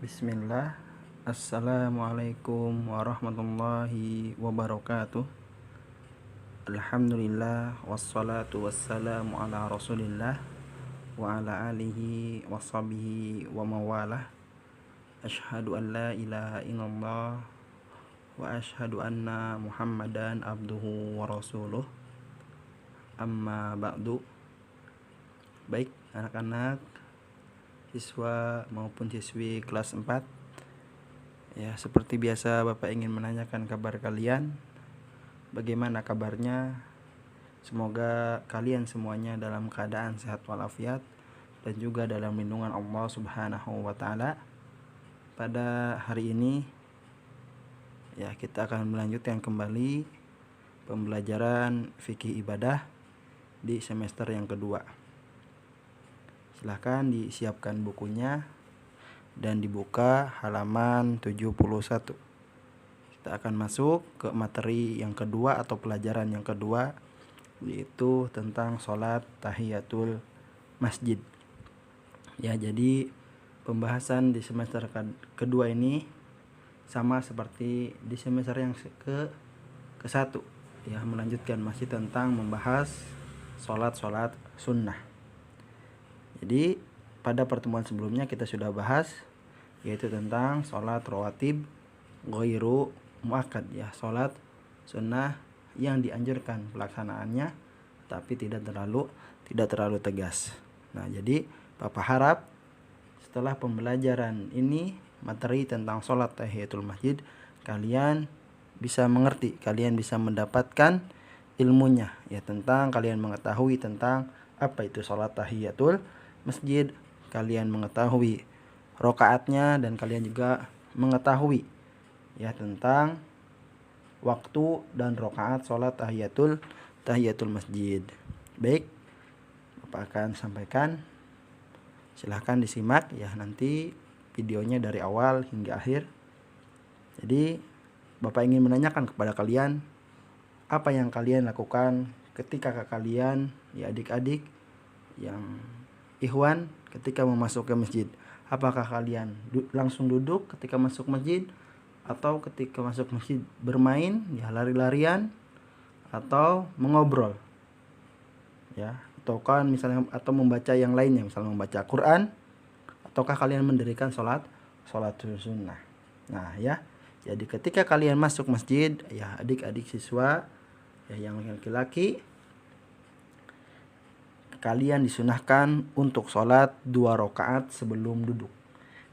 Bismillah. Assalamualaikum warahmatullahi wabarakatuh. Alhamdulillah wassalatu wassalamu ala rasulillah wa ala alihi washabihi wa mawalah. Asyhadu an la ilaha illallah wa asyhadu anna muhammadan abduhu wa rasuluh. Amma ba'du. Baik anak-anak, siswa maupun siswi kelas 4. Ya, seperti biasa Bapak ingin menanyakan kabar kalian. Bagaimana kabarnya? Semoga kalian semuanya dalam keadaan sehat walafiat dan juga dalam lindungan Allah Subhanahu wa taala. Pada hari ini ya, kita akan melanjutkan kembali pembelajaran fikih ibadah di semester yang kedua. Silahkan disiapkan bukunya dan dibuka halaman 71. Kita akan masuk ke materi yang kedua atau pelajaran yang kedua, yaitu tentang sholat tahiyatul masjid. Ya, jadi pembahasan di semester kedua ini sama seperti di semester yang ke-1, ya, melanjutkan masih tentang membahas sholat sunnah. Jadi pada pertemuan sebelumnya kita sudah bahas, yaitu tentang sholat rawatib ghairu muakkad, ya, sholat sunnah yang dianjurkan pelaksanaannya tapi tidak terlalu tegas. Nah, jadi Bapak harap setelah pembelajaran ini, materi tentang sholat tahiyatul masjid, kalian bisa mengerti, kalian bisa mendapatkan ilmunya, ya, tentang kalian mengetahui tentang apa itu sholat tahiyatul masjid, kalian mengetahui rokaatnya, dan kalian juga mengetahui, ya, tentang waktu dan rokaat sholat tahiyatul masjid. Baik, Bapak akan sampaikan. Silahkan disimak, ya, nanti videonya dari awal hingga akhir. Jadi Bapak ingin menanyakan kepada kalian, apa yang kalian lakukan ketika kalian, ya, adik-adik yang ikhwan, ketika memasuki masjid. Apakah kalian langsung duduk ketika masuk masjid, atau ketika masuk masjid bermain, ya, lari-larian, atau mengobrol, ya, ataukah misalnya atau membaca yang lainnya, misalnya membaca Quran, ataukah kalian mendirikan sholat sunnah. Nah, ya, jadi ketika kalian masuk masjid, ya, adik-adik siswa, ya, yang laki-laki, kalian disunahkan untuk sholat 2 rakaat sebelum duduk.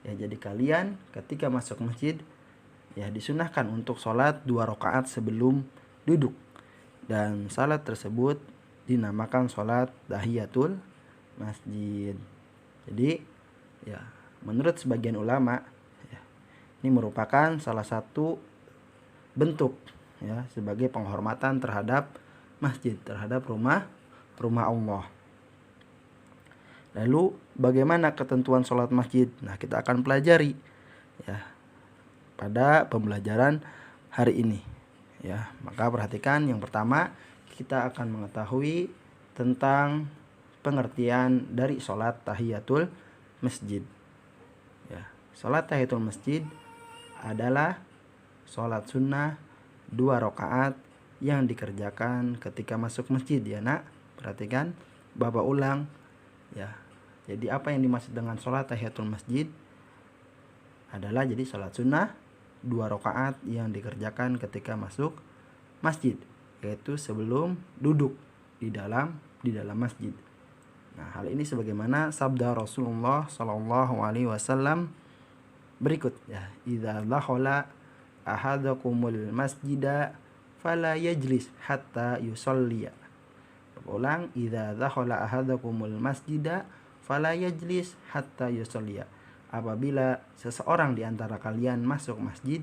Ya, jadi kalian ketika masuk masjid, ya, disunahkan untuk sholat 2 rakaat sebelum duduk. Dan salat tersebut dinamakan sholat tahiyatul masjid. Jadi, ya, menurut sebagian ulama, ya, ini merupakan salah satu bentuk, ya, sebagai penghormatan terhadap masjid, terhadap rumah Allah. Lalu bagaimana ketentuan sholat masjid? Nah, kita akan pelajari, ya, pada pembelajaran hari ini, ya. Maka perhatikan, yang pertama kita akan mengetahui tentang pengertian dari sholat tahiyatul masjid. Ya, sholat tahiyatul masjid adalah sholat sunnah 2 rakaat yang dikerjakan ketika masuk masjid, ya, nak. Perhatikan, Bapak ulang, ya. Jadi apa yang dimaksud dengan sholat tahiyatul masjid adalah jadi sholat sunnah 2 rakaat yang dikerjakan ketika masuk masjid, yaitu sebelum duduk di dalam masjid. Nah, hal ini sebagaimana sabda Rasulullah sallallahu alaihi wasallam berikut, ya, idza dakhala ahadakumul masjida fala yajlis hatta yusalliya. Ulang, idza dakhala ahadakumul masjida fala yajlis hatta yusalliya. Apabila seseorang di antara kalian masuk masjid,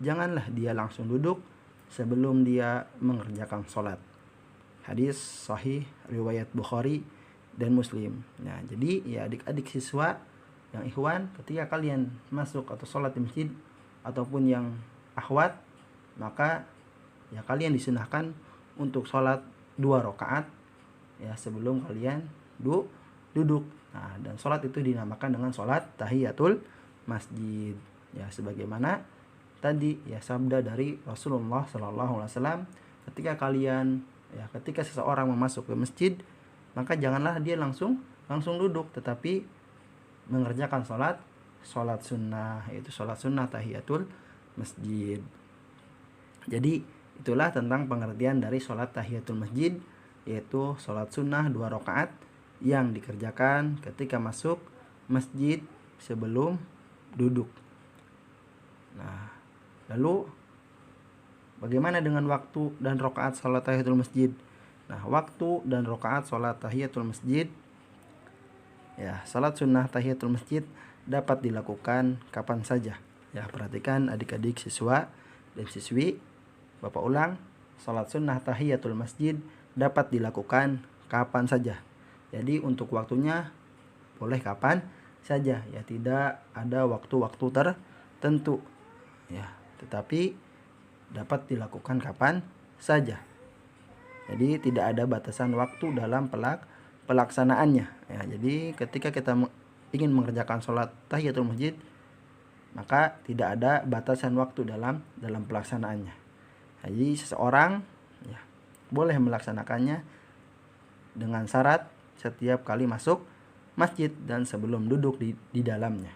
janganlah dia langsung duduk sebelum dia mengerjakan sholat. Hadis sahih riwayat Bukhari dan Muslim. Nah, jadi, ya, adik-adik siswa yang ikhwan, ketika kalian masuk atau sholat di masjid, ataupun yang akhwat, maka, ya, kalian disunahkan untuk sholat 2 rakaat, ya, sebelum kalian duduk. Nah, dan sholat itu dinamakan dengan sholat tahiyatul masjid. Ya, sebagaimana tadi ya sabda dari Rasulullah SAW, ketika seseorang masuk ke masjid, maka janganlah dia langsung duduk, tetapi mengerjakan sholat sunnah, yaitu sholat sunnah tahiyatul masjid. Jadi itulah tentang pengertian dari sholat tahiyatul masjid, yaitu sholat sunnah 2 rakaat yang dikerjakan ketika masuk masjid sebelum duduk. Nah, lalu bagaimana dengan waktu dan rakaat sholat tahiyatul masjid? Nah, waktu dan rakaat sholat tahiyatul masjid, ya, sholat sunnah tahiyatul masjid dapat dilakukan kapan saja. Ya, perhatikan adik-adik siswa dan siswi, Bapak ulang, sholat sunnah tahiyatul masjid dapat dilakukan kapan saja. Jadi untuk waktunya boleh kapan saja, ya, tidak ada waktu-waktu tertentu, ya, tetapi dapat dilakukan kapan saja. Jadi tidak ada batasan waktu dalam pelaksanaannya. Ya, jadi ketika kita ingin mengerjakan sholat tahiyatul masjid, maka tidak ada batasan waktu dalam pelaksanaannya. Jadi seseorang ya boleh melaksanakannya dengan syarat setiap kali masuk masjid dan sebelum duduk di dalamnya.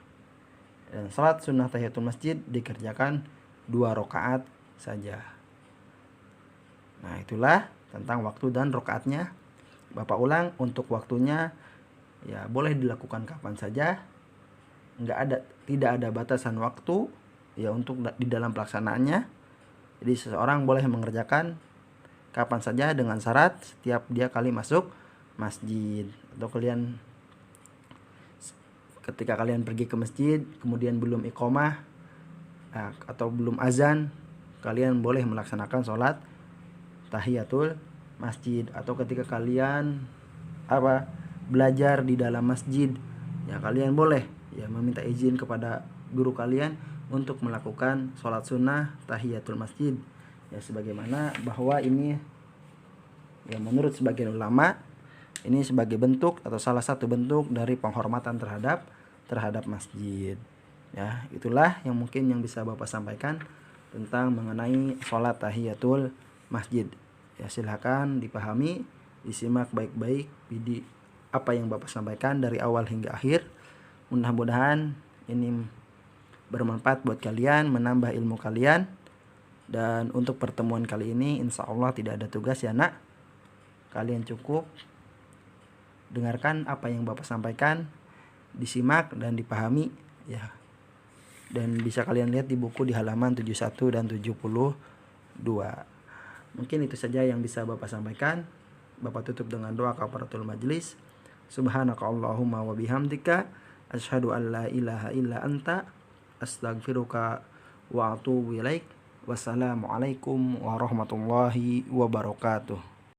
Dan salat sunnah tahiyatul masjid dikerjakan 2 rakaat saja. Nah, itulah tentang waktu dan rakaatnya. Bapak ulang, untuk waktunya ya boleh dilakukan kapan saja. Tidak ada batasan waktu ya untuk di dalam pelaksanaannya. Jadi seseorang boleh mengerjakan kapan saja dengan syarat setiap dia kali masuk masjid. Atau ketika kalian pergi ke masjid kemudian belum iqomah atau belum azan, kalian boleh melaksanakan sholat tahiyatul masjid. Atau ketika kalian belajar di dalam masjid, ya kalian boleh ya meminta izin kepada guru kalian untuk melakukan sholat sunnah tahiyatul masjid. Ya, sebagaimana bahwa ini ya menurut sebagian ulama ini sebagai bentuk atau salah satu bentuk dari penghormatan terhadap masjid. Ya, itulah yang mungkin yang bisa Bapak sampaikan tentang mengenai sholat tahiyatul masjid. Ya, silakan dipahami, disimak baik-baik apa yang Bapak sampaikan dari awal hingga akhir. Mudah-mudahan ini bermanfaat buat kalian, menambah ilmu kalian. Dan untuk pertemuan kali ini insya Allah tidak ada tugas ya nak. Kalian cukup dengarkan apa yang Bapak sampaikan, disimak dan dipahami ya. Dan bisa kalian lihat di buku di halaman 71 dan 72. Mungkin itu saja yang bisa Bapak sampaikan. Bapak tutup dengan doa kafaratul majlis. Subhanaka Allahumma wa bihamdika asyhadu an la ilaha illa anta astaghfiruka wa atubu ilaik. Wassalamualaikum warahmatullahi wabarakatuh.